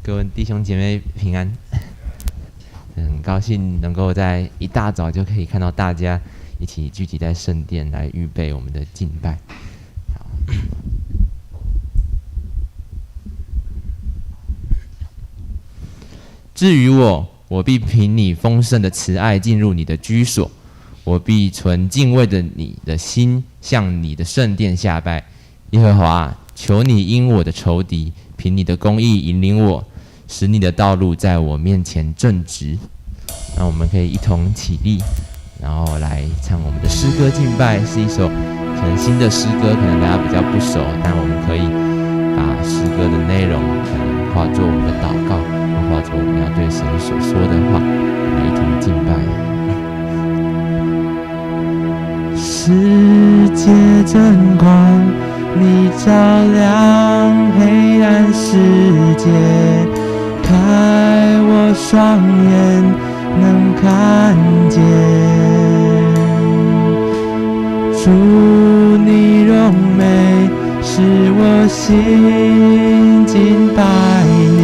各位弟兄姐妹平安，很高兴能够在一大早就可以看到大家一起聚集在圣殿来预备我们的敬拜。至于我必凭你丰盛的慈爱进入你的居所，我必存敬畏的你的心向你的圣殿下拜。耶和华，求你因我的仇敌，凭你的公义引领我，使你的道路在我面前正直。那我们可以一同起立，然后来唱我们的诗歌敬拜，是一首可能新的诗歌，可能大家比较不熟，但我们可以把诗歌的内容可能化作我们的祷告，或化作我们要对神所说的话，来一同敬拜。世界真光，你照亮黑暗世界，开我双眼能看见。主你荣美，使我心敬拜你，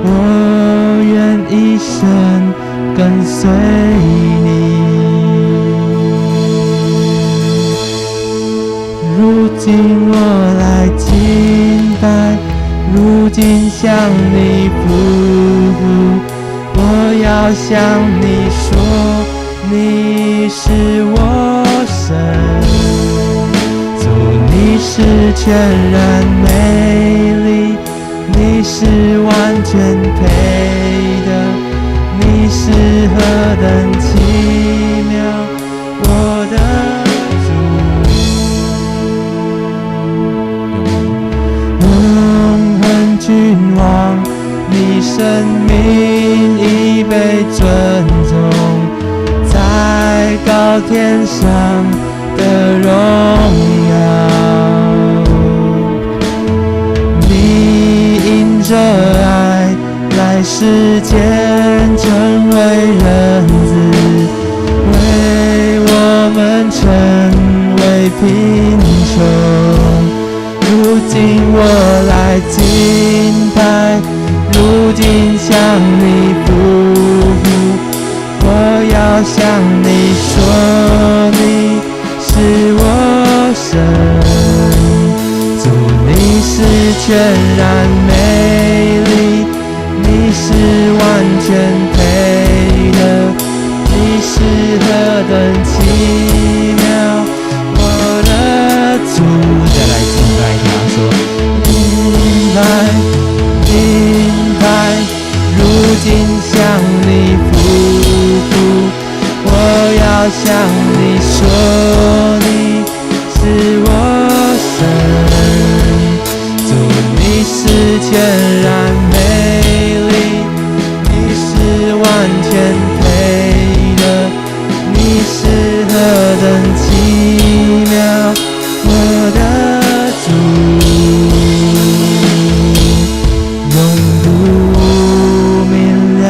我愿一生跟随你。如今我来敬拜，如今向你匍匐，我要向你说，你是我神。主你是全然美丽，你是完全配的，你是何等奇妙，我的君王，你生命已被尊重，在高天上的荣耀。你因着爱来世间成为人子，为我们成为贫穷。如今我来敬拜，如今向你匍匐，我要向你说，你是我神。主你是全然美丽，你是完全配的，你是何等奇妙，我的主。再来敬拜他说，敬拜敬拜，如今向你匍匐，我要向你说，你是我神。主你是全然美丽，你是完全配的，你是何等奇妙，我的主。永不明了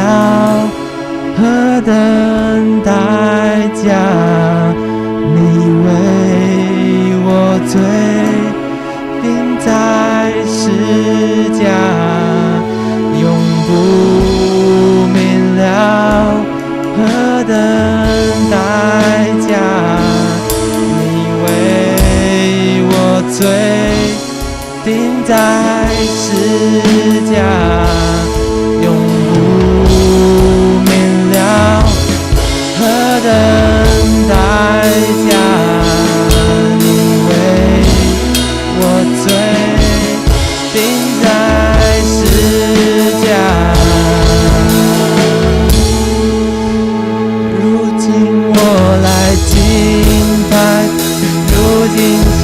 何等代价，你为我罪钉在十架。永不明了何等代价，你为我罪钉在十架。永不明了何等代价，你为我罪钉在十架。如今我来敬拜，如今向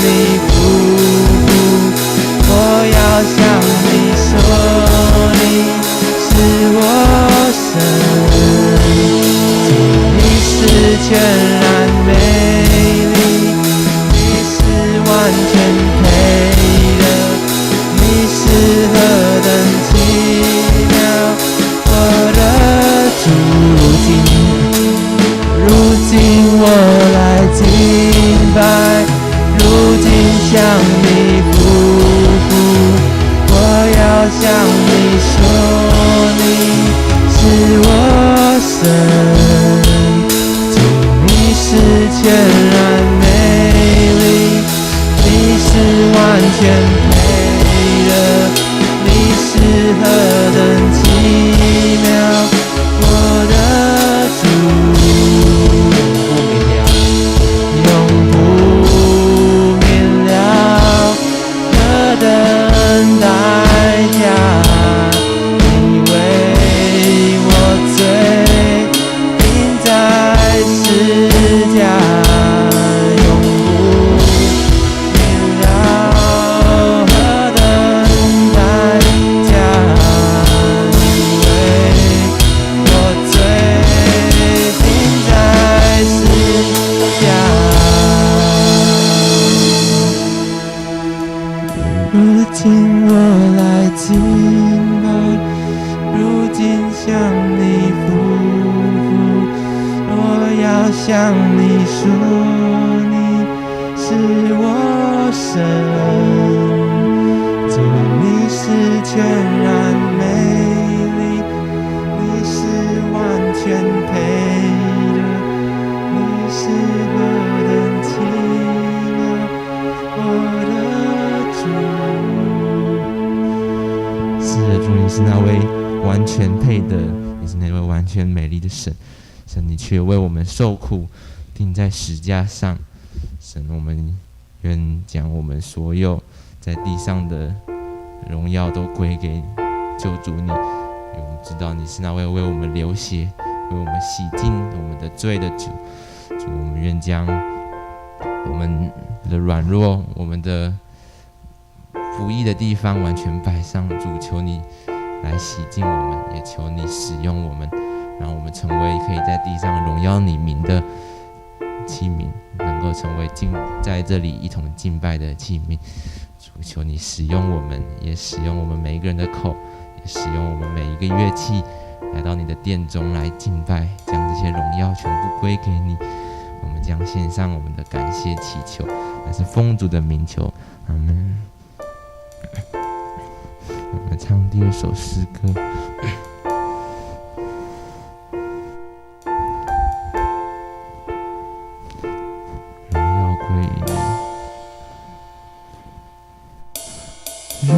你匍匐，我要向你说，你是我神。主你是全然美丽，你是完全配的，你是何等奇妙，我的主。如今我来敬拜，如今向你匍匐，我要向你主你是全然美丽，你是完全配的，你是何等奇妙，我的主，永不明了，何等代价。向你说，你是我神，主你是全然美丽，你是完全配的，你是何等奇妙，我的主。是的，主你是那位完全配的，你是那位完全美丽的神。神，你却为我们受苦，钉在石架上。神，我们愿将我们所有在地上的荣耀都归给救主你。因为我们知道你是那位为我们流血、为我们洗净我们的罪的主。主，我们愿将我们的软弱、我们的不义的地方完全摆上。主，求你来洗净我们，也求你使用我们。让我们成为可以在地上荣耀你名的器皿，能够成为在这里一同敬拜的器皿。主，求你使用我们，也使用我们每一个人的口，也使用我们每一个乐器，来到你的殿中来敬拜，将这些荣耀全部归给你。我们将献上我们的感谢祈求，那是奉主的名求，阿们。我们唱第二首诗歌。荣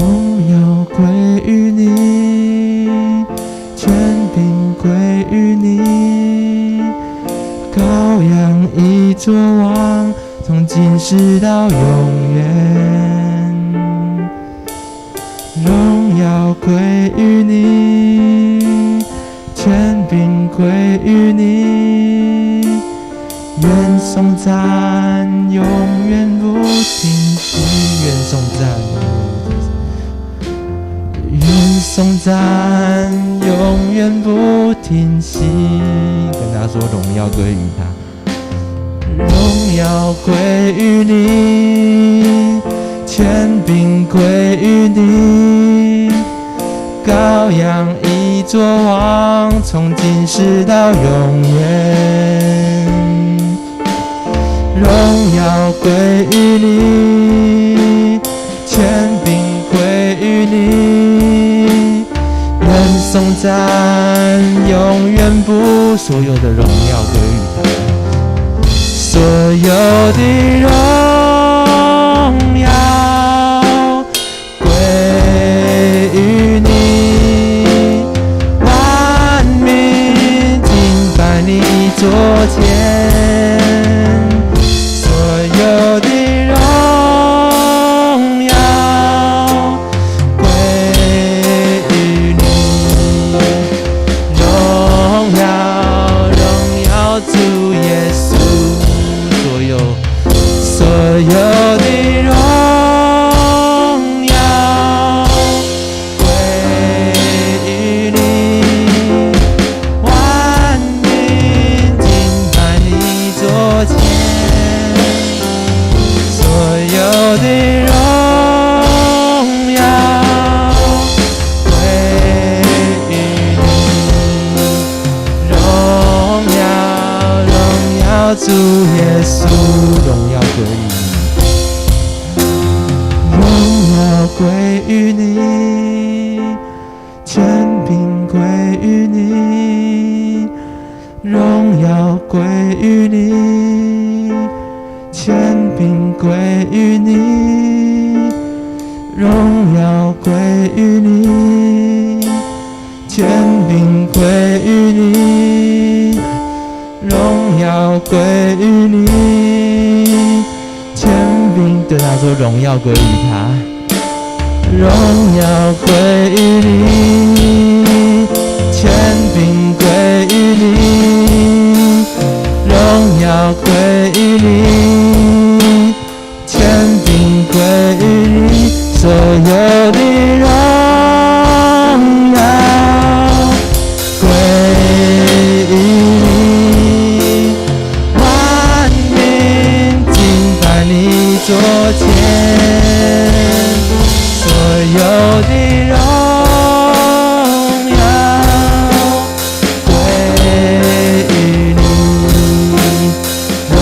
耀归于你，权柄归于你，羔羊已作王，从今世到永远。荣耀归于你，权柄归于你，愿颂赞永远不停息，愿颂赞。愿颂赞永远不停息，跟他说荣耀归于他，荣耀归于你，权柄归于你，羔羊已作王，从今世到永远。荣耀归于你，权柄归于你，愿颂赞永远不，所有的荣耀归于他，所有的荣耀归于你，万民敬拜你座前，所有的所有的荣耀归于你，万民敬拜你座前，所有的荣耀归于你，荣耀主耶稣，荣耀归于你。归于你，权柄归于你，荣荣耀归于你，权柄归于你，荣耀归于你，权柄归于你，荣耀归于你，权柄对他说荣耀归于他，荣耀归于你，权柄归于你，荣耀归于你，权柄归于你，所有的荣耀归于你，万民敬拜你座前，所有的荣耀归于你，荣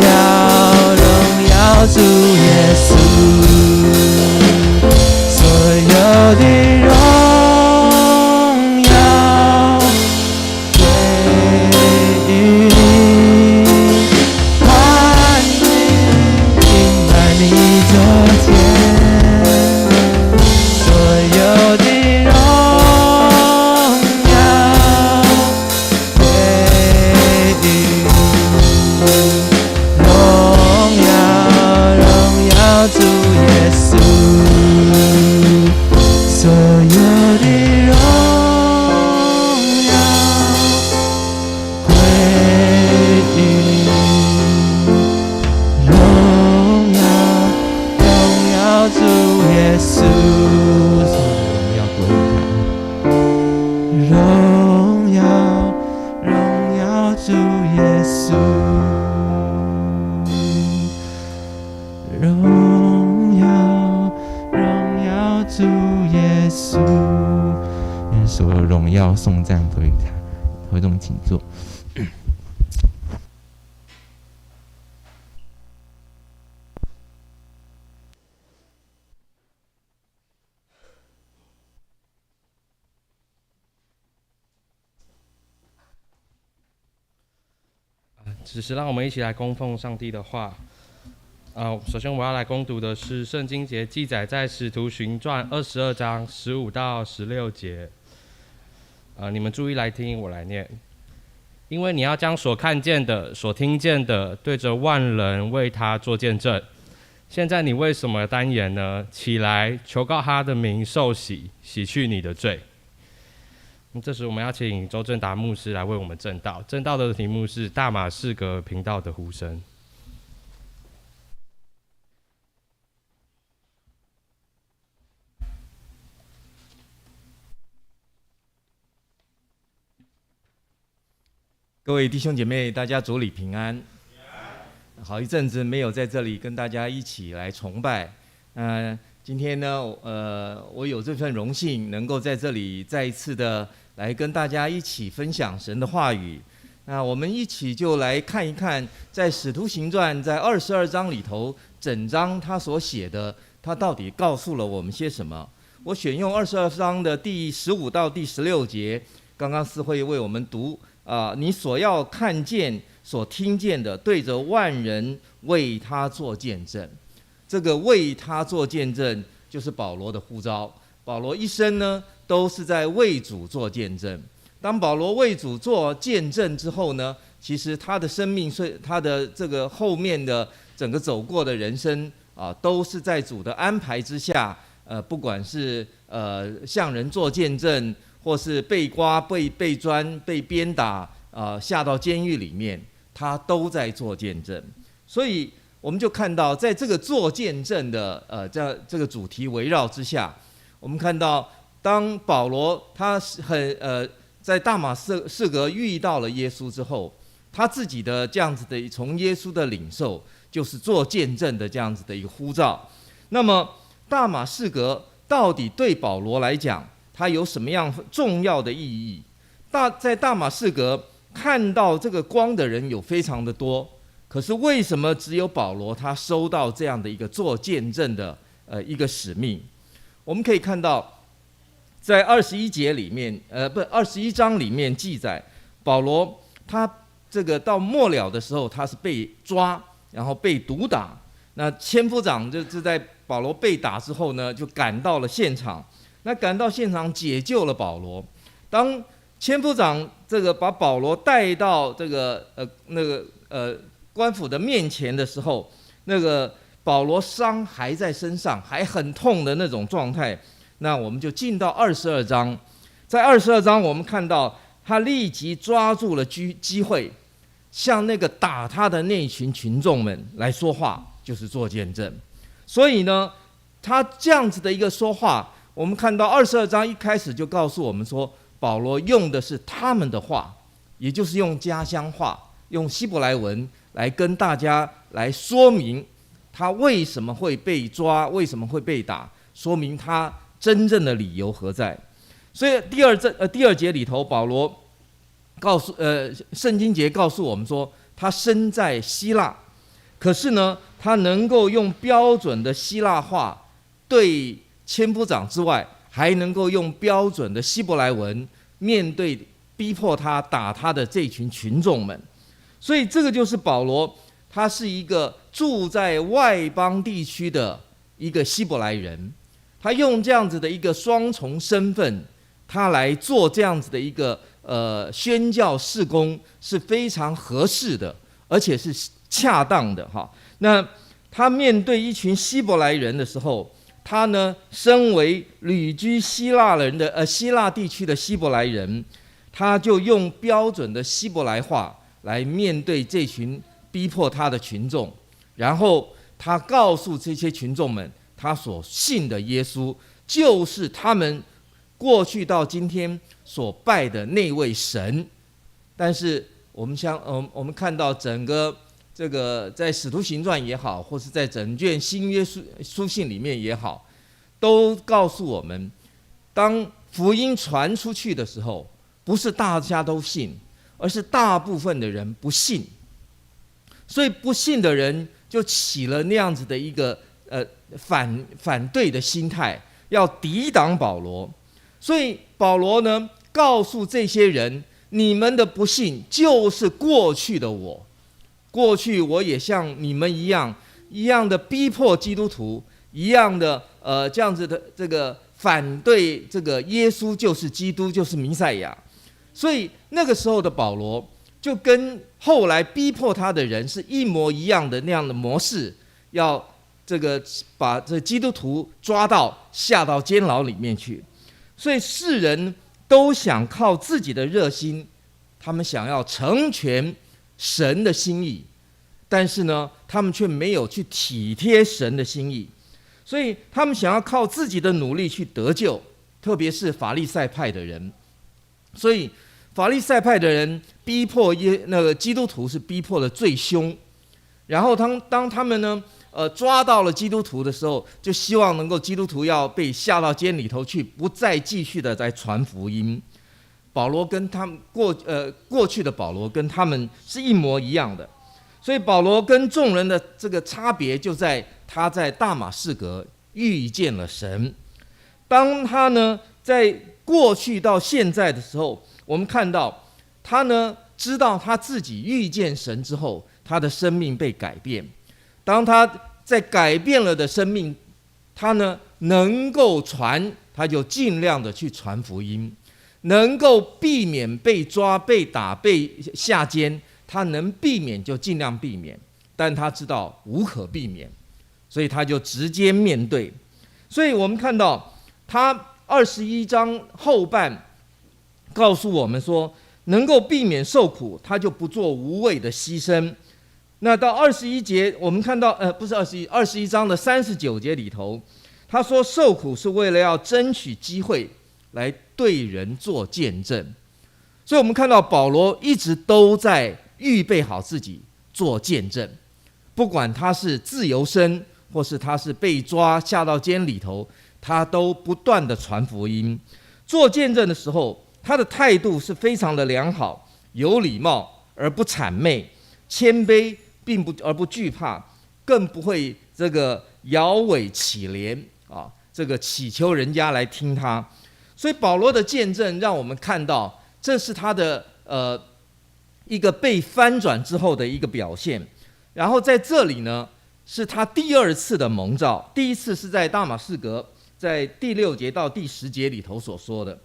耀主耶稣，所有的荣耀归于你，万民敬拜你座前，所有的荣耀归于你，荣耀主耶稣，所有的荣耀归于你，荣耀主耶稣，所有的荣耀归于他，荣耀主耶稣，荣耀主耶稣，愿所有荣耀颂赞归于他。会众请坐。只是让我们一起来供奉上帝的话。首先我要来攻读的是圣经节记载在使徒行传22章15到16节。你们注意来听，我来念。因为你要将所看见的、所听见的，对着万人为他做见证。现在你为什么单言呢？起来，求告他的名受洗，洗去你的罪。这时我们要请周正达牧师来为我们证道。证道的题目是大马士革频道的呼声。各位弟兄姐妹，大家主里平安。好一阵子没有在这里跟大家一起来崇拜。今天呢，我有这份荣幸，能够在这里再一次的来跟大家一起分享神的话语。那我们一起就来看一看，在《使徒行传》在22章里头，整章他所写的，他到底告诉了我们些什么？我选用22章的第15到第16节，刚刚思慧为我们读。你所要看见、所听见的，对着万人为他做见证。这个为他做见证，就是保罗的呼召。保罗一生呢，都是在为主做见证。当保罗为主做见证之后呢，其实他的生命，他的这个后面的整个走过的人生都是在主的安排之下。不管是向人做见证，或是被刮、被砖、被鞭打，下到监狱里面，他都在做见证。所以我们就看到，在这个做见证的这个主题围绕之下，我们看到，当保罗他在大马士革遇到了耶稣之后，他自己的这样子的从耶稣的领受，就是做见证的这样子的一个呼召。那么大马士革到底对保罗来讲，它有什么样重要的意义？在大马士革看到这个光的人有非常的多，可是为什么只有保罗他收到这样的一个做见证的一个使命？我们可以看到，在21章里面记载，保罗他这个到末了的时候，他是被抓，然后被毒打。那千夫长就在保罗被打之后呢，就赶到了现场。那赶到现场解救了保罗。当千夫长这个把保罗带到这个官府的面前的时候，那个保罗伤还在身上，还很痛的那种状态。那我们就进到22章，在22章我们看到他立即抓住了机会，向那个打他的那群群众们来说话，就是做见证。所以呢，他这样子的一个说话，我们看到22章一开始就告诉我们说，保罗用的是他们的话，也就是用家乡话，用希伯来文来跟大家来说明他为什么会被抓，为什么会被打，说明他真正的理由何在。所以第二节里头，保罗圣经节告诉我们说，他身在希腊，可是呢，他能够用标准的希腊话对千夫长之外，还能够用标准的希伯来文面对逼迫他打他的这群群众们。所以这个就是保罗，他是一个住在外邦地区的一个希伯来人，他用这样子的一个双重身份，他来做这样子的一个宣教事工是非常合适的，而且是恰当的哈。那他面对一群希伯来人的时候，他呢，身为旅居希腊地区的希伯来人，他就用标准的希伯来话来面对这群逼迫他的群众，然后他告诉这些群众们，他所信的耶稣就是他们过去到今天所拜的那位神。但是我们看到整个这个在使徒行传也好，或是在整卷新约书信里面也好，都告诉我们，当福音传出去的时候，不是大家都信，而是大部分的人不信。所以不信的人就起了那样子的一个反对的心态，要抵挡保罗。所以保罗呢，告诉这些人，你们的不信就是过去的我，过去我也像你们一样的逼迫基督徒，一样的这样子的这个反对这个耶稣就是基督，就是弥赛亚。所以那个时候的保罗就跟后来逼迫他的人是一模一样的那样的模式，要这个把这基督徒抓到下到监牢里面去。所以世人都想靠自己的热心，他们想要成全神的心意，但是呢，他们却没有去体贴神的心意，所以他们想要靠自己的努力去得救，特别是法利赛派的人。所以法利赛派的人逼迫基督徒是逼迫的最凶，然后当他们呢抓到了基督徒的时候，就希望能够基督徒要被下到监里头去，不再继续的在传福音。保罗跟他们过去的保罗跟他们是一模一样的，所以保罗跟众人的这个差别就在他在大马士革遇见了神。当他呢在过去到现在的时候，我们看到他呢知道他自己遇见神之后，他的生命被改变。当他在改变了的生命，他呢能够传，他就尽量的去传福音，能够避免被抓、被打、被下监，他能避免就尽量避免，但他知道无可避免，所以他就直接面对。所以我们看到他21章后半告诉我们说，能够避免受苦，他就不做无谓的牺牲。那到21节，我们看到不是21章的39节里头，他说受苦是为了要争取机会来对人做见证。所以我们看到保罗一直都在预备好自己做见证，不管他是自由身，或是他是被抓下到监里头，他都不断的传福音。做见证的时候，他的态度是非常的良好，有礼貌而不谄媚，谦卑而不惧怕，更不会这个摇尾乞怜啊，这个祈求人家来听他。所以保罗的见证让我们看到，这是他的一个被翻转之后的一个表现。然后在这里呢，是他第二次的蒙召，第一次是在大马士革，在第6节到第10节里头所说的。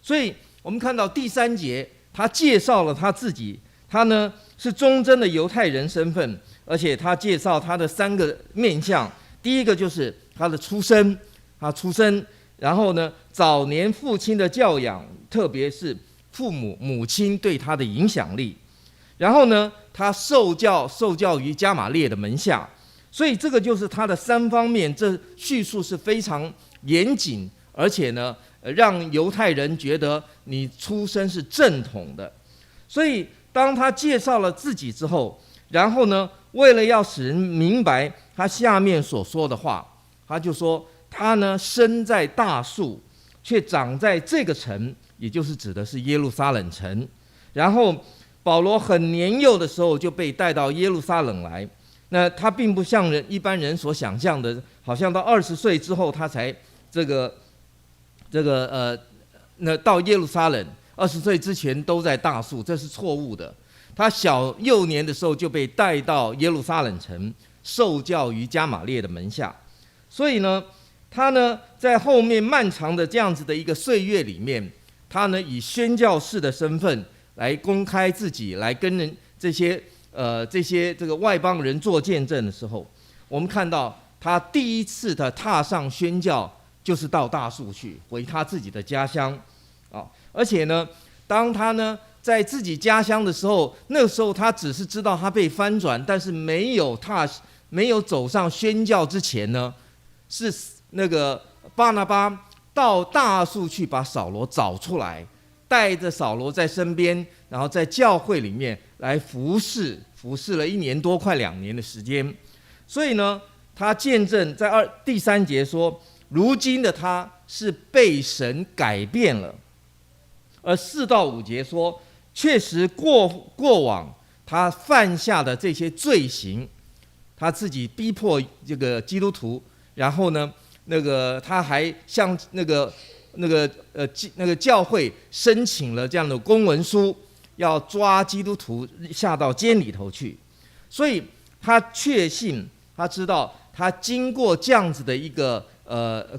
所以我们看到第3节，他介绍了他自己，他呢是忠贞的犹太人身份，而且他介绍他的3个面向。第一个就是他的出身，然后呢，早年父亲的教养，特别是母亲对他的影响力。然后呢，他受教于加玛列的门下，所以这个就是他的3方面，这叙述是非常严谨，而且呢，让犹太人觉得你出身是正统的。所以当他介绍了自己之后，然后呢，为了要使人明白他下面所说的话，他就说他呢生在大树，却长在这个城，也就是指的是耶路撒冷城。然后保罗很年幼的时候就被带到耶路撒冷来，那他并不像一般人所想象的，好像到20岁之后他才那到耶路撒冷，20岁之前都在大树，这是错误的。他幼年的时候就被带到耶路撒冷城，受教于加玛列的门下。所以呢，他呢在后面漫长的这样子的一个岁月里面，他呢以宣教士的身份来公开自己，来跟人这些这个外邦人做见证的时候，我们看到他第一次的踏上宣教，就是到大树去，回他自己的家乡啊。而且呢，当他呢在自己家乡的时候，那个时候他只是知道他被翻转，但是没有走上宣教之前呢，是那个巴拿巴到大树去把扫罗找出来，带着扫罗在身边，然后在教会里面来服侍了1年多，快2年的时间。所以呢，他见证在第3节说，如今的他是被神改变了。而4到5节说，确实过往他犯下的这些罪行，他自己逼迫这个基督徒，然后呢，他还向那个教会申请了这样的公文书，要抓基督徒下到监里头去。所以他确信，他知道他经过这样子的一个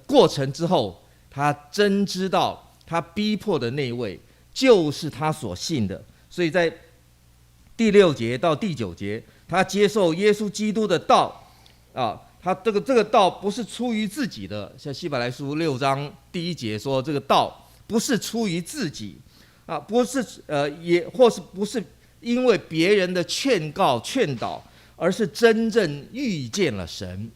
过程之后，他真知道他逼迫的那位就是他所信的。所以在第6节到第9节，他接受耶稣基督的道啊，他这个道不是出于自己的，像希伯来书6章第1节说，这个道不是出于自己啊，不是也或是不是因为别人的劝告劝导，而是真正遇见了神。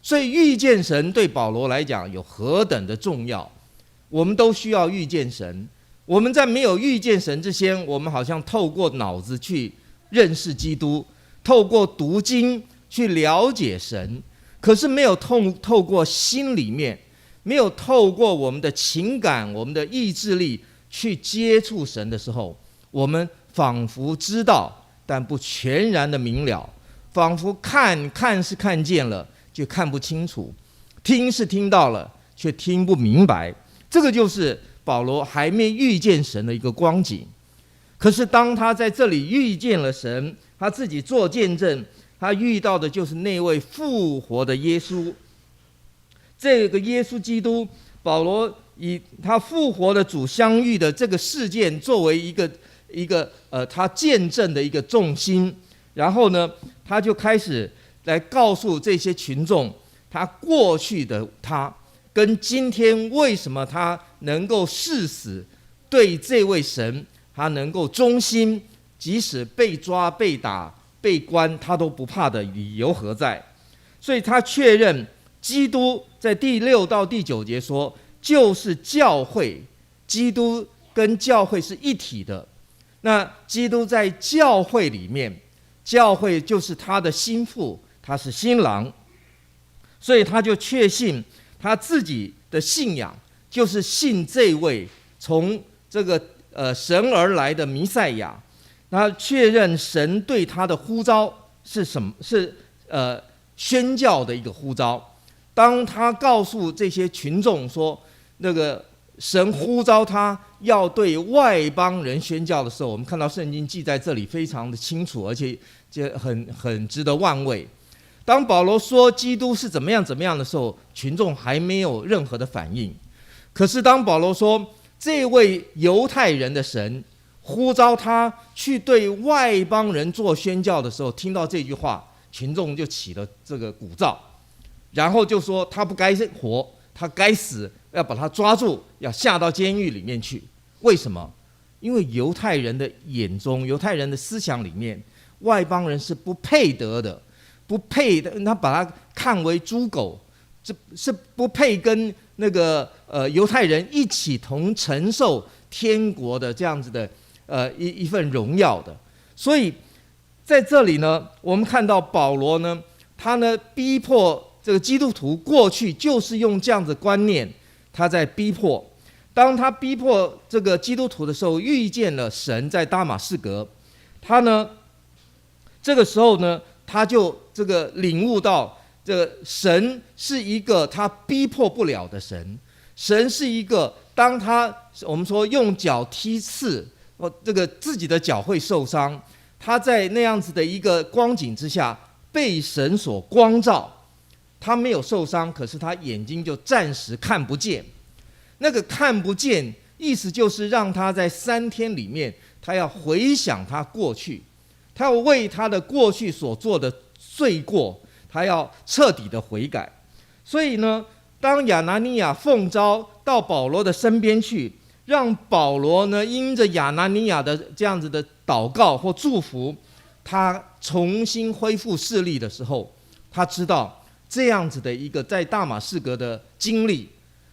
所以遇见神对保罗来讲有何等的重要，我们都需要遇见神。我们在没有遇见神之前，我们好像透过脑子去认识基督，透过读经去了解神，可是没有透过心里面，没有透过我们的情感、我们的意志力去接触神的时候，我们仿佛知道，但不全然的明了，仿佛看是看见了，却看不清楚，听是听到了，却听不明白。这个就是保罗还没遇见神的一个光景。可是当他在这里遇见了神，他自己做见证，他遇到的就是那位复活的耶稣。这个耶稣基督，保罗以他复活的主相遇的这个事件作为一个他见证的一个重心。然后呢，他就开始来告诉这些群众，他过去的他跟今天为什么他能够誓死对这位神他能够忠心，即使被抓被打被关他都不怕的理由何在。所以他确认基督在第6到第9节说，就是教会，基督跟教会是一体的。那基督在教会里面，教会就是他的心腹，他是新郎。所以他就确信他自己的信仰就是信这位从这个神而来的弥赛亚。他确认神对他的呼召是什么？是宣教的一个呼召。当他告诉这些群众说，神呼召他要对外邦人宣教的时候，我们看到圣经记在这里非常的清楚，而且很值得玩味。当保罗说基督是怎么样怎么样的时候，群众还没有任何的反应。可是当保罗说这位犹太人的神呼召他去对外邦人做宣教的时候，听到这句话，群众就起了这个鼓噪，然后就说他不该活，他该死，要把他抓住，要下到监狱里面去。为什么？因为犹太人的眼中，犹太人的思想里面，外邦人是不配得的，不配的，他把他看为猪狗，这是不配跟那个犹太人一起同承受天国的这样子的一份荣耀的。所以在这里呢，我们看到保罗呢，他呢逼迫这个基督徒，过去就是用这样子观念，他在逼迫。当他逼迫这个基督徒的时候，遇见了神在大马士革，他呢这个时候呢，他就这个领悟到，这个神是一个他逼迫不了的神，神是一个当我们说用脚踢刺，这个自己的脚会受伤，他在那样子的一个光景之下被神所光照，他没有受伤，可是他眼睛就暂时看不见。那个看不见，意思就是让他在3天里面，他要回想他过去，他要为他的过去所做的罪过，他要彻底的悔改。所以呢，当亚拿尼亚奉召到保罗的身边去，让保罗呢因着亚拿尼亚的这样子的祷告或祝福，他重新恢复视力的时候，他知道这样子的一个在大马士革的经历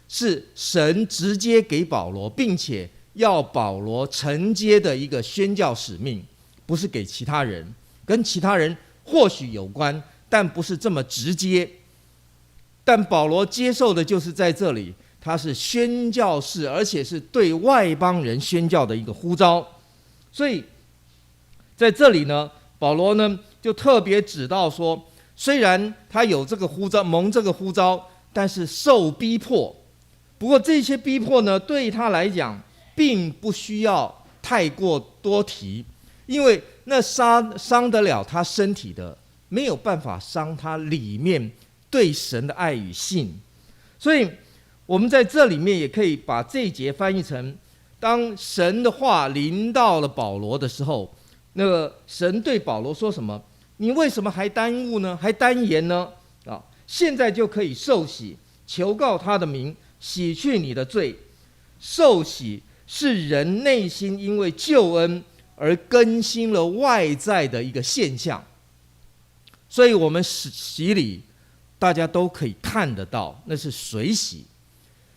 是神直接给保罗，并且要保罗承接的一个宣教使命，不是给其他人，跟其他人或许有关，但不是这么直接。但保罗接受的就是在这里，他是宣教士，而且是对外邦人宣教的一个呼召。所以在这里呢，保罗呢就特别指到说，虽然他有这个呼召，蒙这个呼召，但是受逼迫。不过这些逼迫呢，对他来讲并不需要太过多提，因为那伤得了他身体的，没有办法伤他里面对神的爱与信。所以我们在这里面也可以把这一节翻译成，当神的话临到了保罗的时候，那个神对保罗说什么？你为什么还耽误呢？还单言呢？现在就可以受洗，求告他的名，洗去你的罪。受洗是人内心因为救恩而更新了外在的一个现象，所以我们洗礼大家都可以看得到，那是水洗。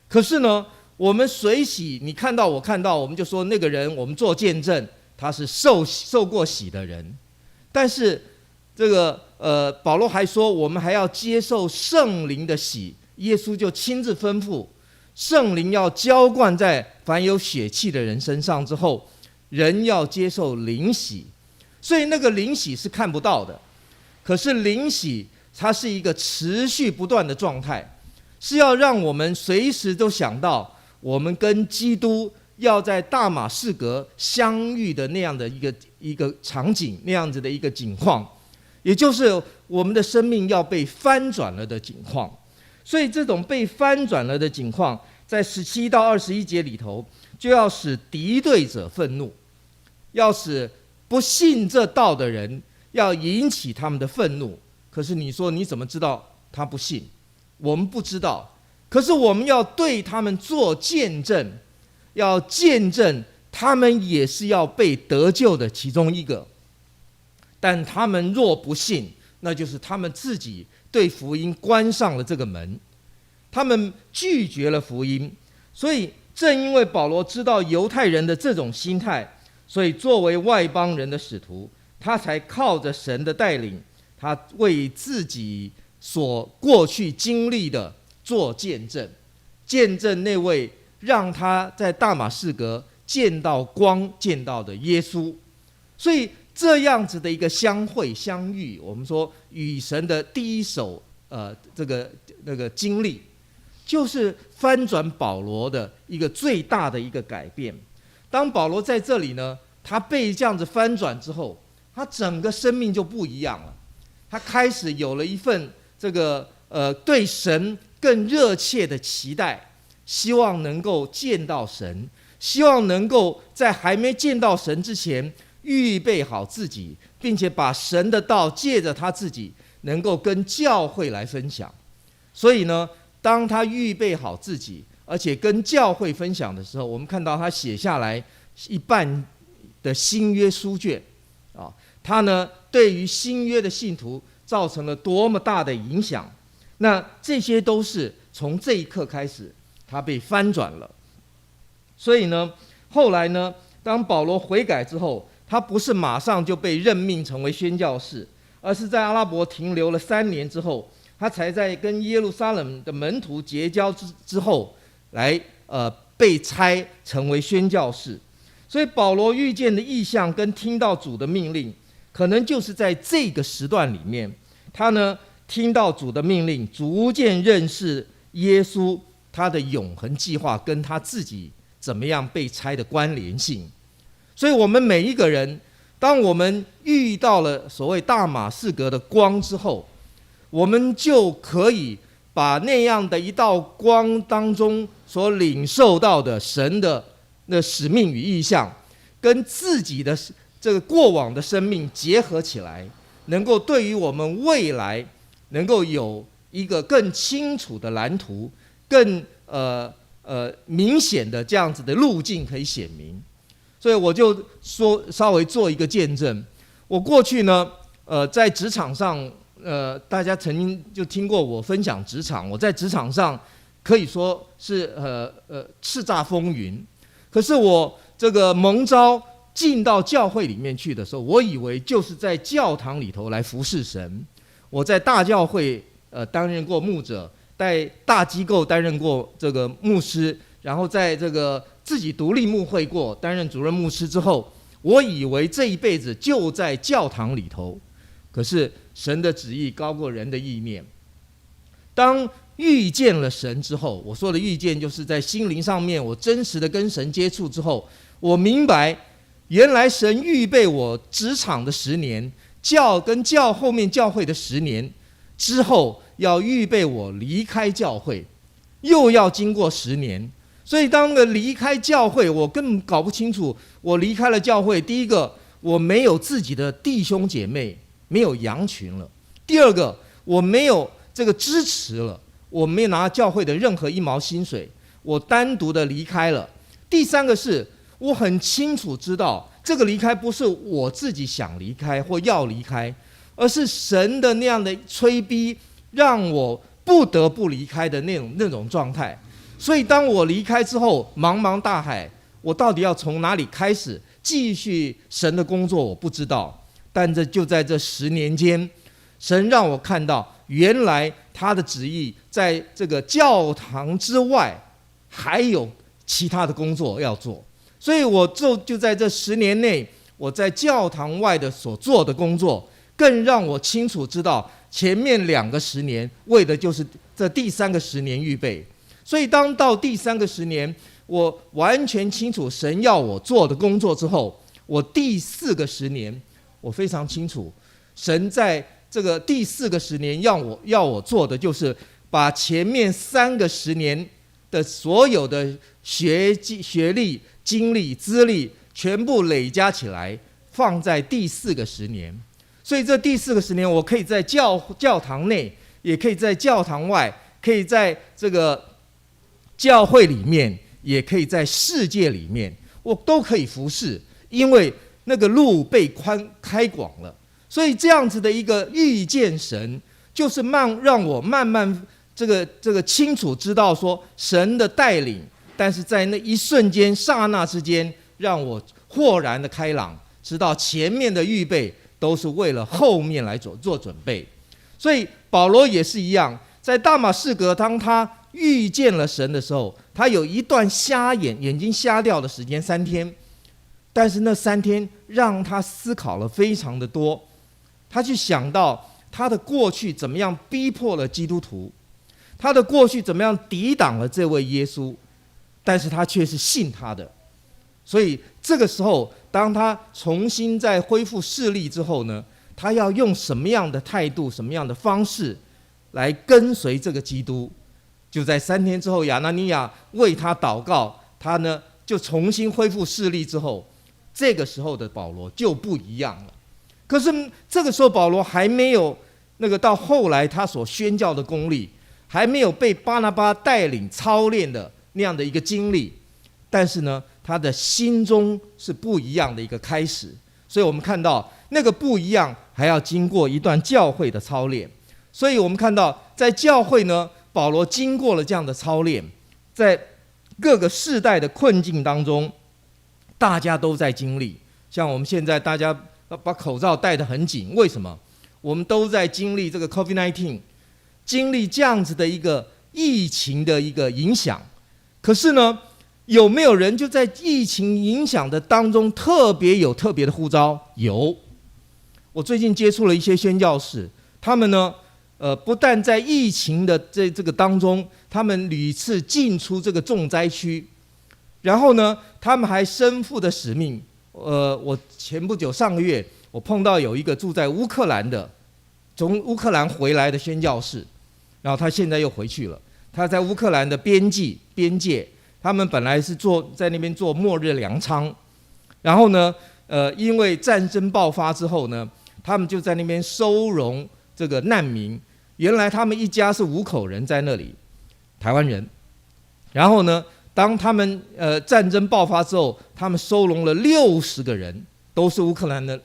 可是呢，我们水洗，你看到我看到，我们就说那个人，我们做见证，他是受过洗的人。但是这个保罗还说，我们还要接受圣灵的洗。耶稣就亲自吩咐，圣灵要浇灌在凡有血气的人身上之后，人要接受灵洗。所以那个灵洗是看不到的，可是灵洗它是一个持续不断的状态，是要让我们随时都想到我们跟基督要在大马士革相遇的那样的一个场景，那样子的一个景况，也就是我们的生命要被翻转了的景况。所以这种被翻转了的景况，在17到21节里头，就要使敌对者愤怒，要使不信这道的人，要引起他们的愤怒。可是你说你怎么知道他不信？我们不知道，可是我们要对他们做见证，要见证他们也是要被得救的其中一个。但他们若不信，那就是他们自己对福音关上了这个门，他们拒绝了福音。所以正因为保罗知道犹太人的这种心态，所以作为外邦人的使徒，他才靠着神的带领，他为自己所过去经历的做见证，见证那位让他在大马士革见到光见到的耶稣。所以这样子的一个相会相遇，我们说与神的第一手那个经历，就是翻转保罗的一个最大的一个改变。当保罗在这里呢，他被这样子翻转之后，他整个生命就不一样了。他开始有了一份这个对神更热切的期待，希望能够见到神，希望能够在还没见到神之前预备好自己，并且把神的道借着他自己能够跟教会来分享。所以呢，当他预备好自己，而且跟教会分享的时候，我们看到他写下来一半的新约书卷啊，他呢对于新约的信徒造成了多么大的影响。那这些都是从这一刻开始，他被翻转了。所以呢，后来呢，当保罗悔改之后，他不是马上就被任命成为宣教士，而是在阿拉伯停留了3年之后，他才在跟耶路撒冷的门徒结交之后，来被差成为宣教士。所以保罗遇见的异象跟听到主的命令，可能就是在这个时段里面，他呢听到主的命令，逐渐认识耶稣他的永恒计划跟他自己怎么样被差的关联性。所以我们每一个人，当我们遇到了所谓大马士革的光之后，我们就可以把那样的一道光当中所领受到的神的那使命与意向，跟自己的这个过往的生命结合起来，能够对于我们未来能够有一个更清楚的蓝图，更明显的这样子的路径可以显明。所以我就说稍微做一个见证。我过去呢，在职场上，大家曾经就听过我分享职场，我在职场上可以说是叱咤风云。可是我这个蒙召进到教会里面去的时候，我以为就是在教堂里头来服侍神。我在大教会担任过牧者，在大机构担任过这个牧师，然后在这个自己独立牧会过，担任主任牧师之后，我以为这一辈子就在教堂里头。可是神的旨意高过人的意念。当遇见了神之后，我说的遇见就是在心灵上面我真实的跟神接触之后，我明白原来神预备我职场的10年，跟后面教会的10年之后，要预备我离开教会，又要经过10年。所以当离开教会，我根本搞不清楚，我离开了教会，第一个我没有自己的弟兄姐妹，没有羊群了；第二个我没有这个支持了，我没有拿教会的任何1毛薪水，我单独的离开了；第三个是我很清楚知道，这个离开不是我自己想离开或要离开，而是神的那样的催逼，让我不得不离开的那种状态。所以当我离开之后，茫茫大海，我到底要从哪里开始继续神的工作，我不知道。但就在这10年间，神让我看到，原来他的旨意在这个教堂之外还有其他的工作要做。所以我就在这10年内，我在教堂外的所做的工作，更让我清楚知道前面2个10年为的就是这第3个10年预备。所以当到第3个10年，我完全清楚神要我做的工作之后，我第4个10年，我非常清楚神在这个第4个10年要我做的，就是把前面3个10年的所有的学历、经历、资历全部累加起来，放在第4个10年。所以这第4个10年，我可以在教堂内，也可以在教堂外，可以在这个教会里面，也可以在世界里面，我都可以服侍，因为那个路被开广了。所以这样子的一个遇见神，就是让我慢慢这个清楚知道说神的带领，但是在那一瞬间刹那之间，让我豁然的开朗，知道前面的预备都是为了后面来做准备。所以保罗也是一样，在大马士革，当他遇见了神的时候，他有一段眼睛瞎掉的时间3天，但是那3天让他思考了非常的多。他去想到他的过去怎么样逼迫了基督徒，他的过去怎么样抵挡了这位耶稣，但是他却是信他的。所以这个时候，当他重新再恢复视力之后呢，他要用什么样的态度、什么样的方式来跟随这个基督？就在3天之后，亚拿尼亚为他祷告，他呢就重新恢复视力之后，这个时候的保罗就不一样了。可是这个时候保罗还没有到后来他所宣教的功力，还没有被巴拿巴带领操练的那样的一个经历，但是呢，他的心中是不一样的一个开始。所以我们看到那个不一样，还要经过一段教会的操练。所以我们看到在教会呢，保罗经过了这样的操练，在各个世代的困境当中，大家都在经历。像我们现在大家把口罩戴得很紧，为什么？我们都在经历这个 COVID-19， 经历这样子的一个疫情的一个影响。可是呢，有没有人就在疫情影响的当中特别的呼召？有。我最近接触了一些宣教士，他们呢，不但在疫情的这个当中，他们屡次进出这个重灾区，然后呢，他们还身负的使命。我前不久上个月，我碰到有一个住在乌克兰的，从乌克兰回来的宣教士，然后他现在又回去了。他在乌克兰的边界，他们本来是在那边做末日粮仓，然后呢，因为战争爆发之后呢，他们就在那边收容这个难民。原来他们一家是5口人在那里，台湾人。然后呢，当他们战争爆发之后，他们收容了60个人，都是乌克兰的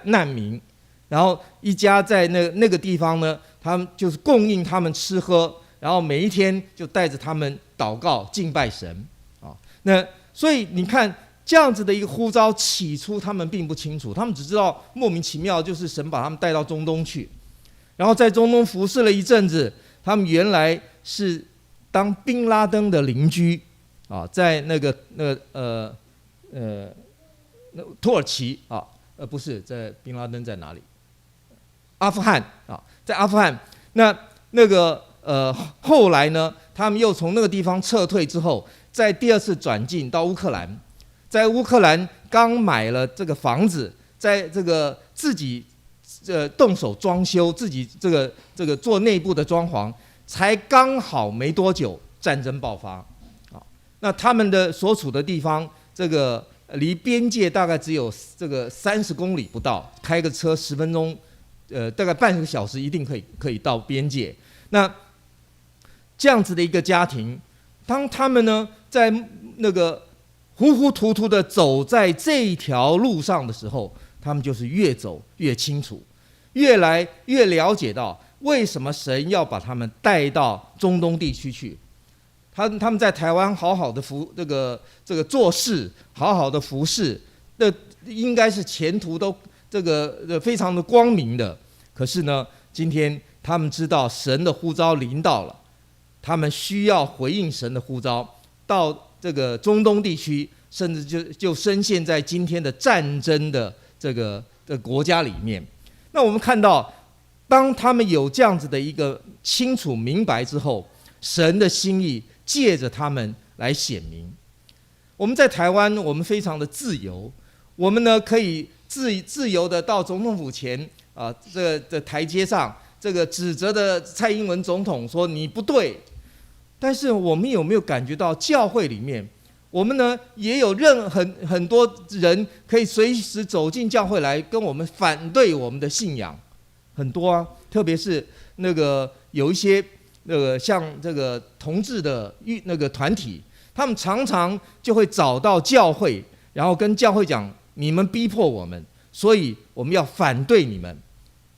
难民。然后一家在那个地方呢，他们就是供应他们吃喝，然后每一天就带着他们祷告敬拜神啊。那所以你看这样子的一个呼召，起初他们并不清楚，他们只知道莫名其妙就是神把他们带到中东去，然后在中东服侍了一阵子。他们原来是当宾拉登的邻居啊，在土耳其啊，不是在宾拉登在哪里？阿富汗啊，在阿富汗。后来呢，他们又从那个地方撤退之后，在第2次转进到乌克兰，在乌克兰刚买了这个房子，在这个自己动手装修，自己这个做内部的装潢，才刚好没多久，战争爆发啊。那他们的所处的地方，这个离边界大概只有这个30公里不到，开个车10分钟。大概半个小时一定可以到边界。那这样子的一个家庭，当他们呢在糊糊涂涂的走在这一条路上的时候，他们就是越走越清楚，越来越了解到为什么神要把他们带到中东地区去。他们在台湾好好的这个做事，好好的服侍，那应该是前途都非常的光明的。可是呢，今天他们知道神的呼召临到了，他们需要回应神的呼召，到这个中东地区，甚至就深陷在今天的战争的这个国家里面。那我们看到，当他们有这样子的一个清楚明白之后，神的心意借着他们来显明。我们在台湾，我们非常的自由，我们呢可以自由的到总统府前啊，这台阶上，这个指责的蔡英文总统说你不对。但是我们有没有感觉到教会里面，我们呢也有很多人可以随时走进教会来跟我们反对我们的信仰，很多啊，特别是有一些像这个同志的团体，他们常常就会找到教会，然后跟教会讲，你们逼迫我们，所以我们要反对你们。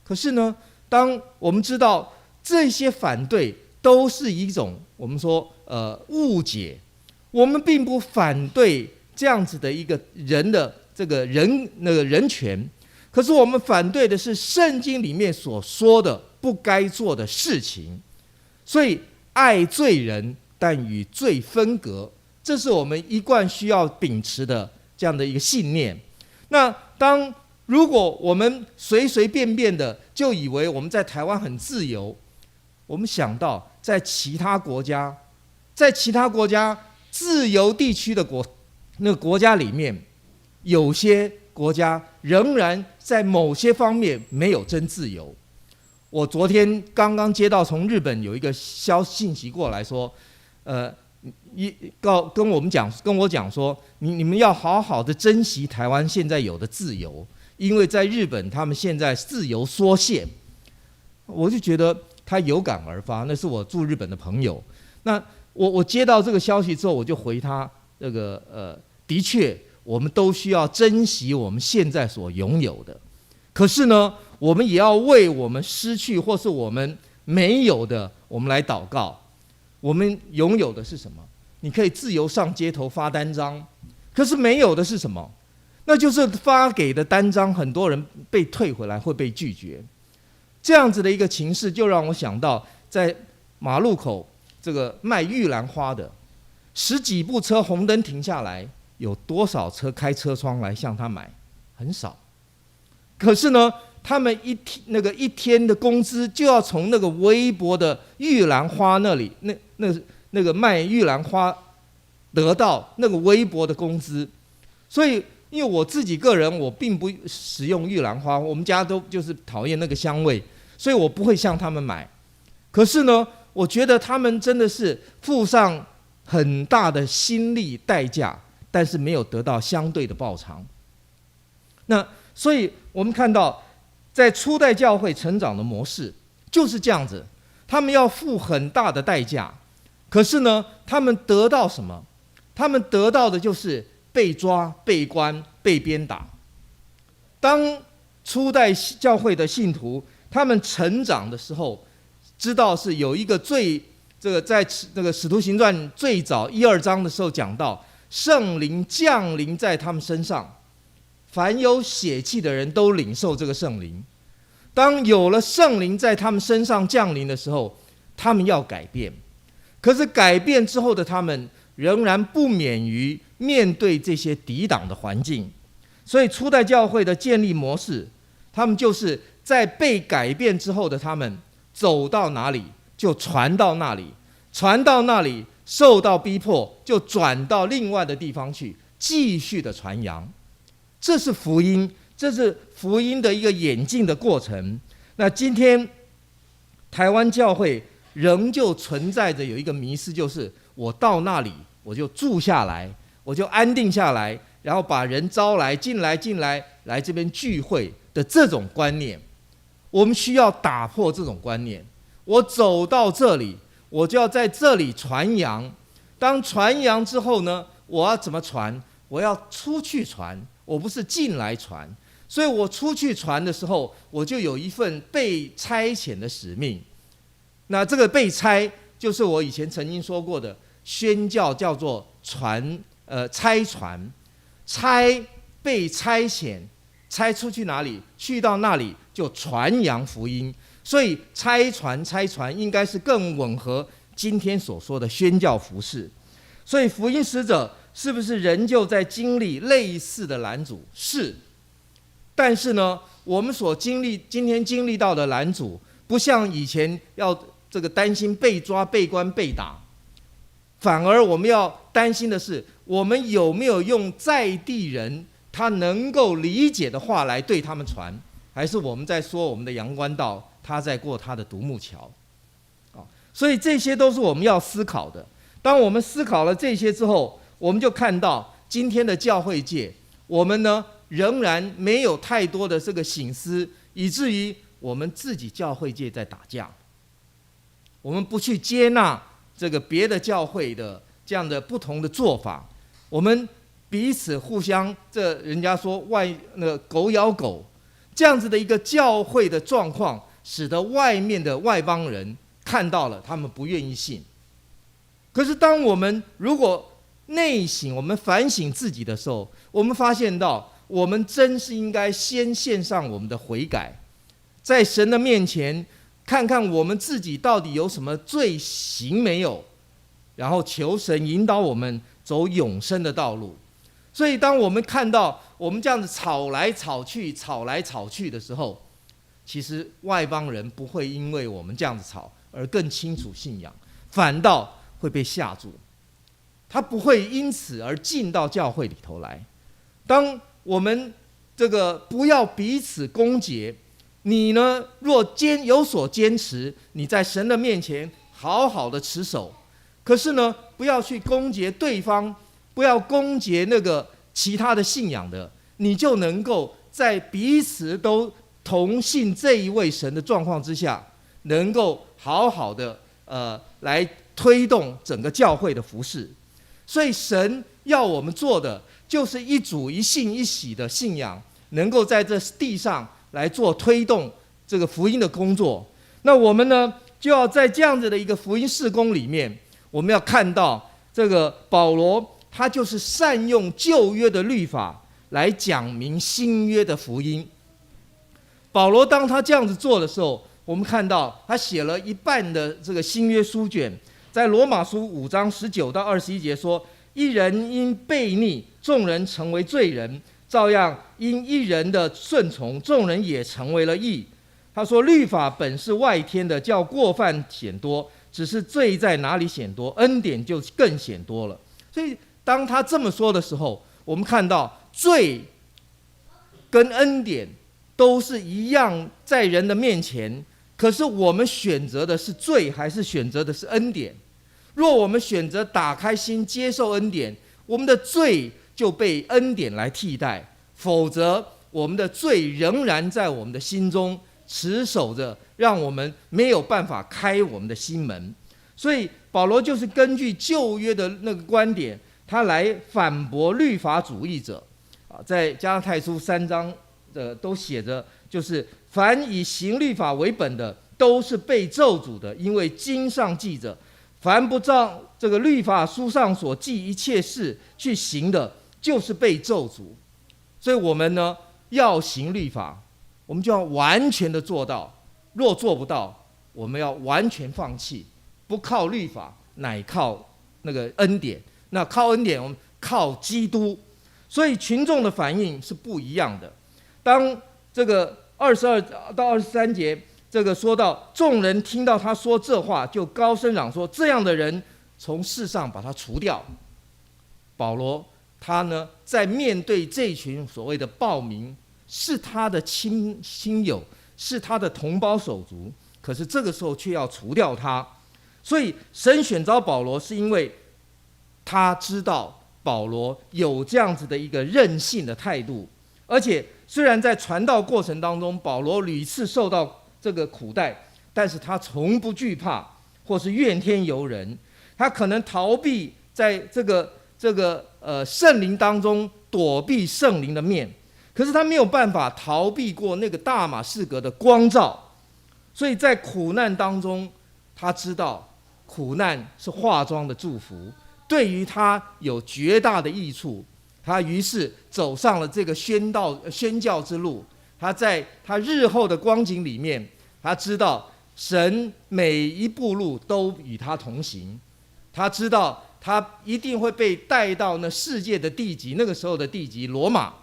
可是呢，当我们知道这些反对都是一种我们说误解，我们并不反对这样子的一个人的这个人权，可是我们反对的是圣经里面所说的不该做的事情。所以爱罪人，但与罪分隔，这是我们一贯需要秉持的这样的一个信念。那如果我们随便的就以为我们在台湾很自由，我们想到在其他国家自由地区的那个国家里面，有些国家仍然在某些方面没有真自由。我昨天刚刚接到从日本有一个信息过来说，跟我讲说，你们要好好的珍惜台湾现在有的自由，因为在日本他们现在自由缩限。我就觉得他有感而发，那是我驻日本的朋友。那我接到这个消息之后，我就回他的确，我们都需要珍惜我们现在所拥有的。可是呢，我们也要为我们失去或是我们没有的，我们来祷告。我们拥有的是什么？你可以自由上街头发单张，可是没有的是什么？那就是发给的单张，很多人被退回来，会被拒绝。这样子的一个情势，就让我想到，在马路口这个卖玉兰花的，10几部车红灯停下来，有多少车开车窗来向他买？很少。可是呢，他们一天的工资就要从那个微薄的玉兰花那里，那个卖玉兰花得到那个微薄的工资。所以，因为我自己个人，我并不使用玉兰花，我们家都就是讨厌那个香味，所以我不会向他们买。可是呢，我觉得他们真的是付上很大的心力代价，但是没有得到相对的报偿。那所以我们看到，在初代教会成长的模式就是这样子，他们要付很大的代价，可是呢，他们得到什么？他们得到的就是被抓、被关、被鞭打。当初代教会的信徒他们成长的时候，知道是有一个在那个使徒行传最早1、2章的时候讲到，圣灵降临在他们身上，凡有血气的人都领受这个圣灵。当有了圣灵在他们身上降临的时候，他们要改变。可是改变之后的他们仍然不免于面对这些抵挡的环境。所以初代教会的建立模式，他们就是在被改变之后的他们走到哪里就传到那里，传到那里受到逼迫就转到另外的地方去继续的传扬。这是福音，这是福音的一个演进的过程。那今天台湾教会仍旧存在着有一个迷思，就是我到那里我就住下来，我就安定下来，然后把人招来进来来这边聚会的这种观念。我们需要打破这种观念。我走到这里，我就要在这里传扬。当传扬之后呢，我要怎么传？我要出去传，我不是进来传。所以我出去传的时候，我就有一份被差遣的使命。那这个被差，就是我以前曾经说过的宣教，叫做差传。被差遣，差出去哪里？去到那里就传扬福音。所以差传应该是更吻合今天所说的宣教服事。所以福音使者是不是仍旧在经历类似的拦阻？是。但是呢，我们今天经历到的拦阻，不像以前要这个担心被抓、被关、被打，反而我们要担心的是，我们有没有用在地人他能够理解的话来对他们传，还是我们在说我们的阳关道，他在过他的独木桥。所以这些都是我们要思考的。当我们思考了这些之后，我们就看到今天的教会界，我们呢仍然没有太多的这个省思，以至于我们自己教会界在打架。我们不去接纳这个别的教会的这样的不同的做法，我们彼此互相，这人家说狗咬狗，这样子的一个教会的状况，使得外面的外邦人看到了，他们不愿意信。可是当我们如果内省，我们反省自己的时候，我们发现到我们真是应该先献上我们的悔改，在神的面前看看我们自己到底有什么罪行没有，然后求神引导我们走永生的道路。所以当我们看到我们这样子吵来吵去的时候，其实外邦人不会因为我们这样子吵而更清楚信仰，反倒会被吓住，他不会因此而进到教会里头来。当我们这个不要彼此攻讦，你呢若有所坚持，你在神的面前好好的持守，可是呢不要去攻讦对方，不要攻讦那个其他的信仰的，你就能够在彼此都同信这一位神的状况之下，能够好好的来推动整个教会的服事。所以神要我们做的就是一主一信一喜的信仰，能够在这地上来做推动这个福音的工作。那我们呢就要在这样子的一个福音事工里面，我们要看到这个保罗他就是善用旧约的律法来讲明新约的福音。保罗当他这样子做的时候，我们看到他写了一半的这个新约书卷，在罗马书5章19到21节说，一人因悖逆，众人成为罪人，照样因一人的顺从，众人也成为了义。他说，律法本是外天的，叫过犯显多，只是罪在哪里显多，恩典就更显多了。所以当他这么说的时候，我们看到罪跟恩典都是一样在人的面前，可是我们选择的是罪还是选择的是恩典？若我们选择打开心接受恩典，我们的罪就被恩典来替代，否则我们的罪仍然在我们的心中持守着，让我们没有办法开我们的心门。所以保罗就是根据旧约的那个观点，他来反驳律法主义者。在加拉太书3章都写着，就是凡以行律法为本的，都是被咒诅的，因为经上记着，凡不照这个律法书上所记一切事去行的，就是被咒诅。所以我们呢要行律法，我们就要完全的做到，若做不到，我们要完全放弃，不靠律法，乃靠那个恩典。那靠恩典，我们靠基督。所以群众的反应是不一样的。当这个22到23节这个说到，众人听到他说这话，就高声嚷说，这样的人从世上把他除掉。保罗他呢在面对这群所谓的暴民，是他的亲友，是他的同胞手足，可是这个时候却要除掉他。所以神选召保罗，是因为他知道保罗有这样子的一个任性的态度，而且虽然在传道过程当中，保罗屡次受到这个苦待，但是他从不惧怕或是怨天尤人。他可能逃避在这个圣灵当中，躲避圣灵的面，可是他没有办法逃避过那个大马士革的光照。所以在苦难当中，他知道苦难是化妆的祝福，对于他有绝大的益处。他于是走上了这个宣教之路。他在他日后的光景里面，他知道神每一步路都与他同行。他知道他一定会被带到那世界的地级，那个时候的地级罗马，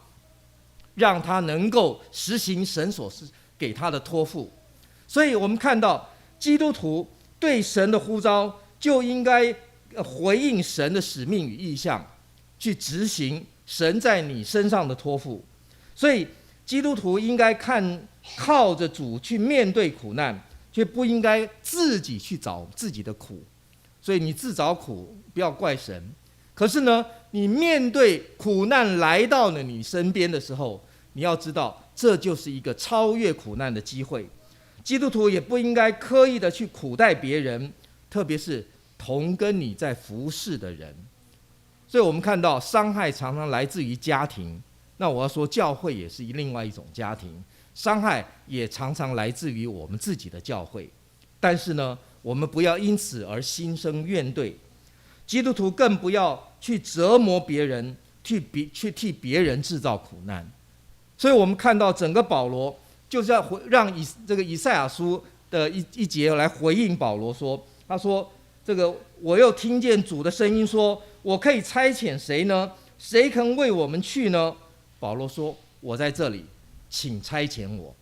让他能够实行神所给他的托付。所以我们看到基督徒对神的呼召，就应该回应神的使命与意向，去执行神在你身上的托付。所以基督徒应该靠着主去面对苦难，却不应该自己去找自己的苦。所以你自找苦，不要怪神。可是呢，你面对苦难来到了你身边的时候，你要知道，这就是一个超越苦难的机会。基督徒也不应该刻意的去苦待别人，特别是同跟你在服侍的人。所以我们看到伤害常常来自于家庭，那我要说教会也是另外一种家庭，伤害也常常来自于我们自己的教会。但是呢，我们不要因此而心生怨怼，基督徒更不要去折磨别人，去替别人制造苦难。所以我们看到整个保罗就是要让这个以赛亚书的一节来回应保罗说，他说这个我又听见主的声音说，我可以差遣谁呢？谁肯为我们去呢？保罗说，我在这里，请差遣我。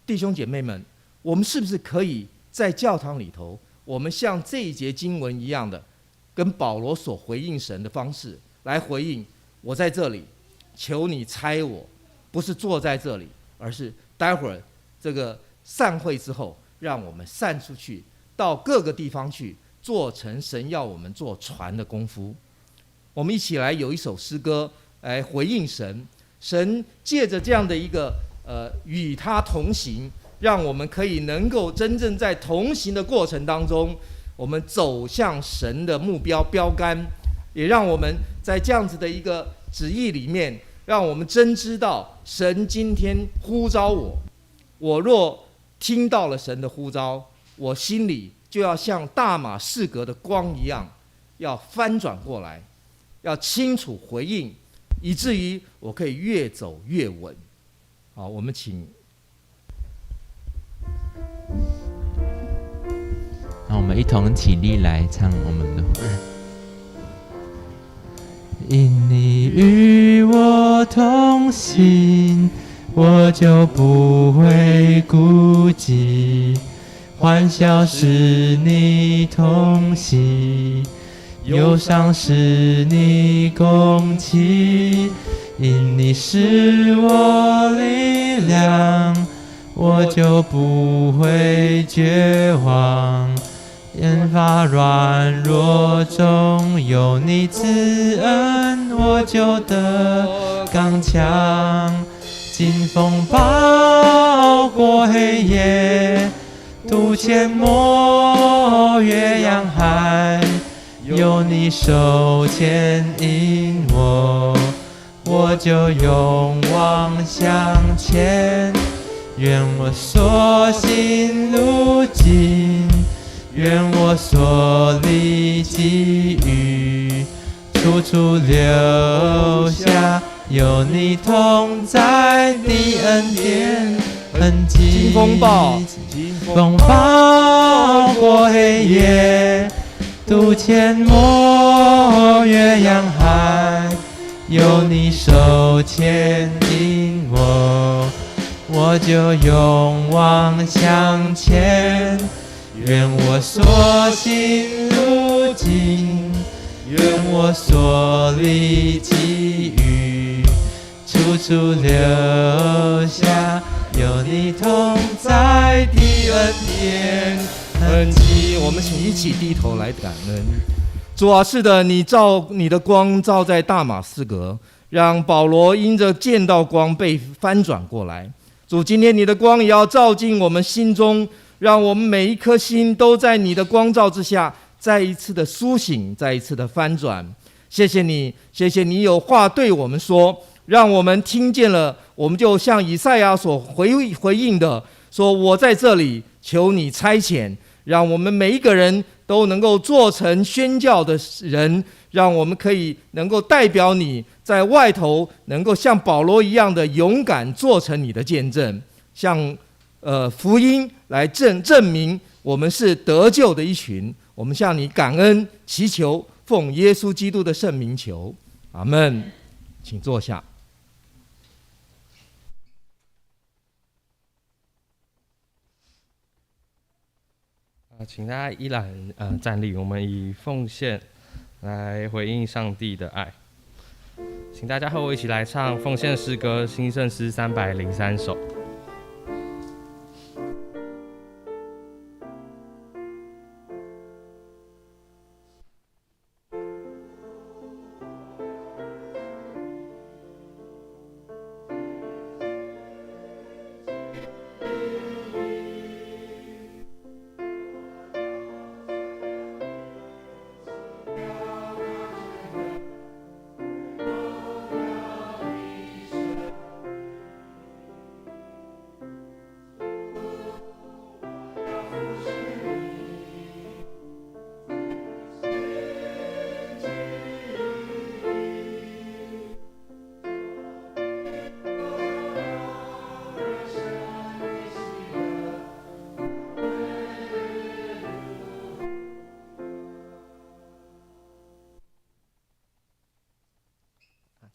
弟兄姐妹们，我们是不是可以在教堂里头，我们像这一节经文一样的，跟保罗所回应神的方式来回应？我在这里，求你差我，不是坐在这里，而是待会儿这个散会之后，让我们散出去，到各个地方去，做成神要我们做传的功夫。我们一起来有一首诗歌来回应神，神借着这样的一个与他同行，让我们可以能够真正在同行的过程当中，我们走向神的目标标杆，也让我们在这样子的一个旨意里面，让我们真知道神今天呼召我，我若听到了神的呼召，我心里就要像大马士革的光一样，要翻转过来，要清楚回应，以至于我可以越走越稳。好，我们请。让我们一同起立来唱我们的因你与我同行，我就不会孤寂，欢笑是你同喜，忧伤是你共泣，因你是我力量，我就不会绝望，研发软弱中有你慈恩，我就得刚强。劲风暴过黑夜，渡阡陌越洋海，有你手牵引我，我就勇往向前。愿我所行路径，愿我所立给予，处处留下有你同在的恩典痕迹。风暴过黑夜，渡阡陌越洋海，有你手牵引我，我就勇往向前。愿我所行路径，愿我所立给予，处处留下有你同在的恩典痕迹。我们请一起低头来感恩。主啊，是的，你照你的光照在大马士革，让保罗因着见到光被翻转过来。主，今天你的光也要照进我们心中，让我们每一颗心都在你的光照之下，再一次的苏醒，再一次的翻转。谢谢你，谢谢你有话对我们说，让我们听见了，我们就像以赛亚所回应的说，我在这里，求你差遣，让我们每一个人都能够做成宣教的人，让我们可以能够代表你在外头，能够像保罗一样的勇敢做成你的见证，像福音来证明我们是得救的一群。我们向你感恩祈求，奉耶稣基督的圣名求，阿们。请坐下。请大家依然站立，我们以奉献来回应上帝的爱。请大家和我一起来唱奉献诗歌新圣诗303首。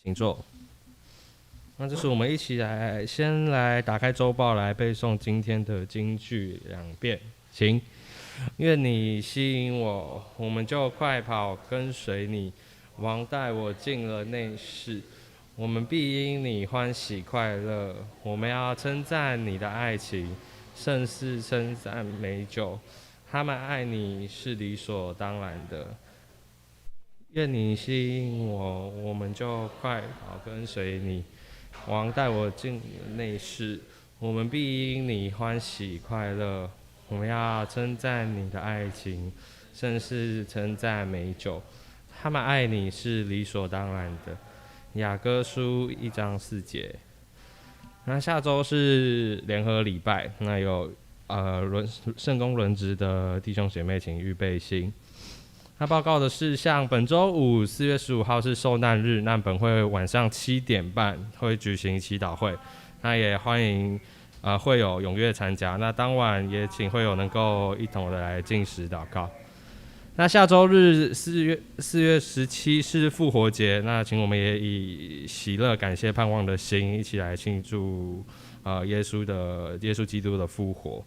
请坐。那这是我们一起先来打开周报来背诵今天的金句2遍，请。愿你吸引我，我们就快跑跟随你。王带我进了内室，我们必因你欢喜快乐。我们要称赞你的爱情，胜似称赞美酒。他们爱你是理所当然的。愿你吸引我，我们就快跑跟随你。王带我进内室，我们必因你欢喜快乐。我们要称赞你的爱情，甚是称赞美酒。他们爱你是理所当然的。雅歌书1章4节。那下周是联合礼拜，那有圣工轮值的弟兄姐妹请预备心。那报告的事项，本周五4月15号是受难日，那本会晚上7点半会举行祈祷会，那也欢迎会友踊跃参加。那当晚也请会友能够一同的来进食祷告。那下周日4月17是复活节，那请我们也以喜乐、感谢、盼望的心，一起来庆祝耶稣基督的复活。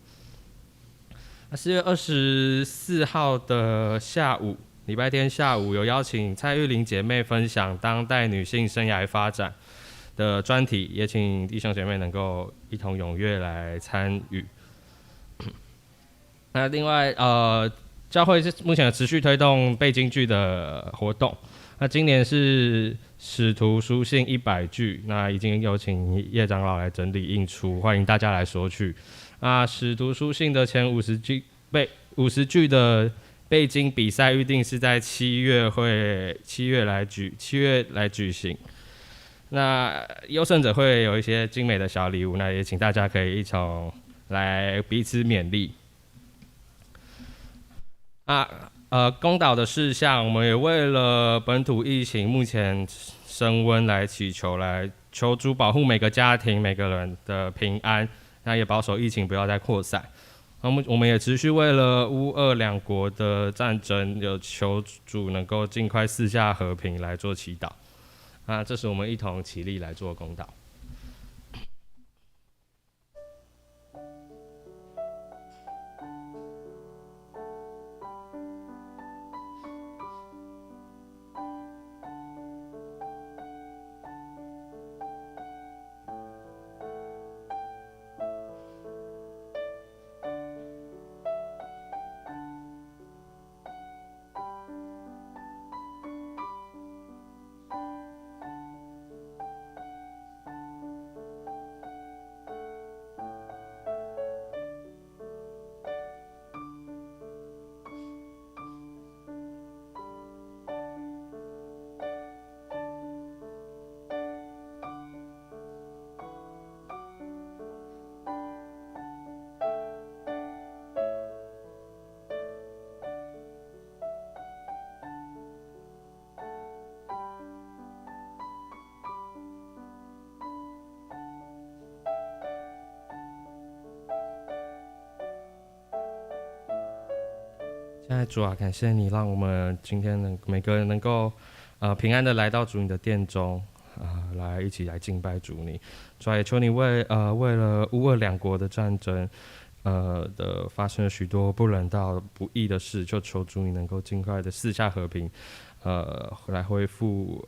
那4月24号的下午，礼拜天下午有邀请蔡玉玲姐妹分享当代女性生涯发展的专题，也请弟兄姐妹能够一同踊跃来参与。那另外教会是目前有持续推动背金句的活动。那今年是使徒书信100句，那已经有请叶长老来整理印出，欢迎大家来索取。那使徒书信的前50句的背经比赛预定是在7月来举行。那优胜者会有一些精美的小礼物，那也请大家可以一同来彼此勉励。公祷的事项，我们也为了本土疫情目前升温来祈求，来求主保护每个家庭、每个人的平安，那也保守疫情不要再扩散。我们也持续为了乌俄两国的战争，有求主能够尽快四下和平来做祈祷。这是我们一同起立来做公祷。现在主啊，感谢你让我们今天每个人能够平安的来到主你的殿中，来一起来敬拜主你。主啊，也求你为了乌俄两国的战争的发生了许多不人道不义的事，就求主你能够尽快的四下和平，来恢复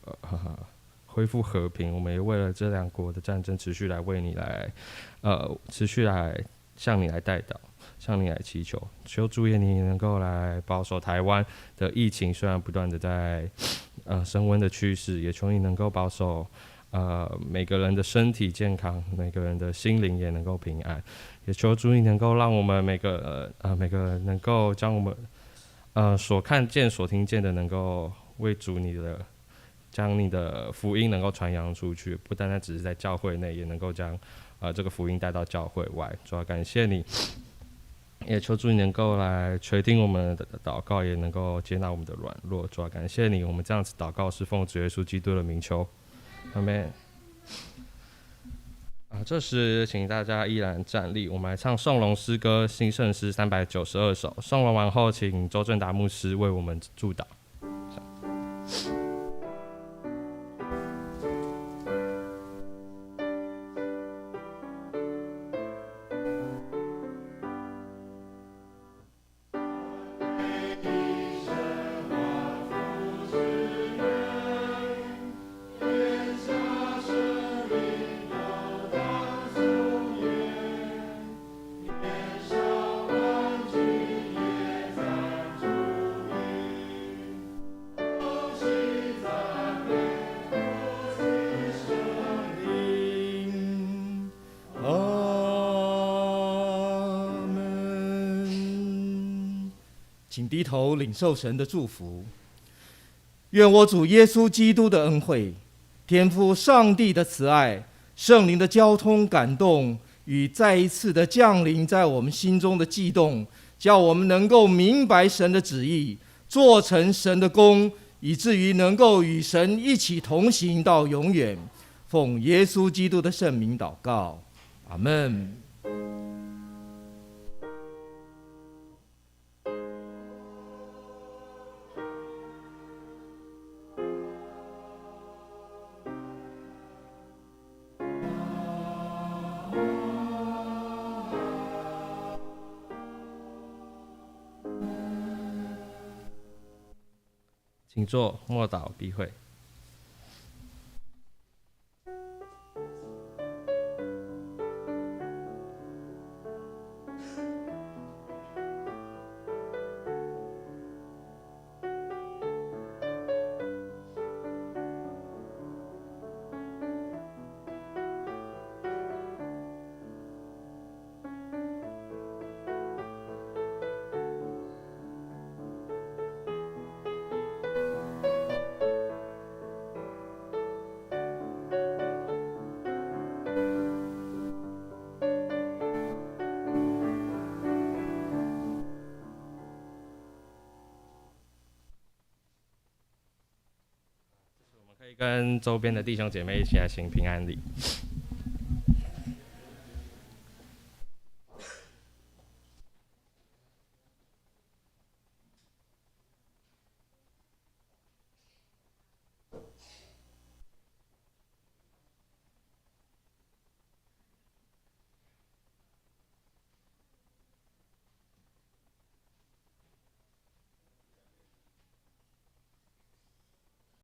和平。我们也为了这两国的战争持续来为你来持续来向你来代祷，向你来祈求，求主也你能够来保守台湾的疫情，虽然不断的在升温的趋势，也求你能够保守每个人的身体健康，每个人的心灵也能够平安，也求主你能够让我们每个人能够将我们所看见所听见的能够为主你的将你的福音能够传扬出去，不单单只是在教会内，也能够将这个福音带到教会外。主要感谢你，也求主你能够来垂听我们的祷告，也能够接纳我们的软弱。主要感谢你，我们这样子祷告是奉主耶稣基督的名求，阿们。这时请大家依然站立，我们来唱颂龙诗歌新圣诗392首。颂龙完后，请周正达牧师为我们祝祷。请低头领受神的祝福。愿我主耶稣基督的恩惠、天父上帝的慈爱、圣灵的交通感动与再一次的降临在我们心中的悸动，叫我们能够明白神的旨意，做成神的功，以至于能够与神一起同行到永远。奉耶稣基督的圣名祷告，阿们。请坐，默祷闭会。跟周边的弟兄姐妹一起来行平安礼。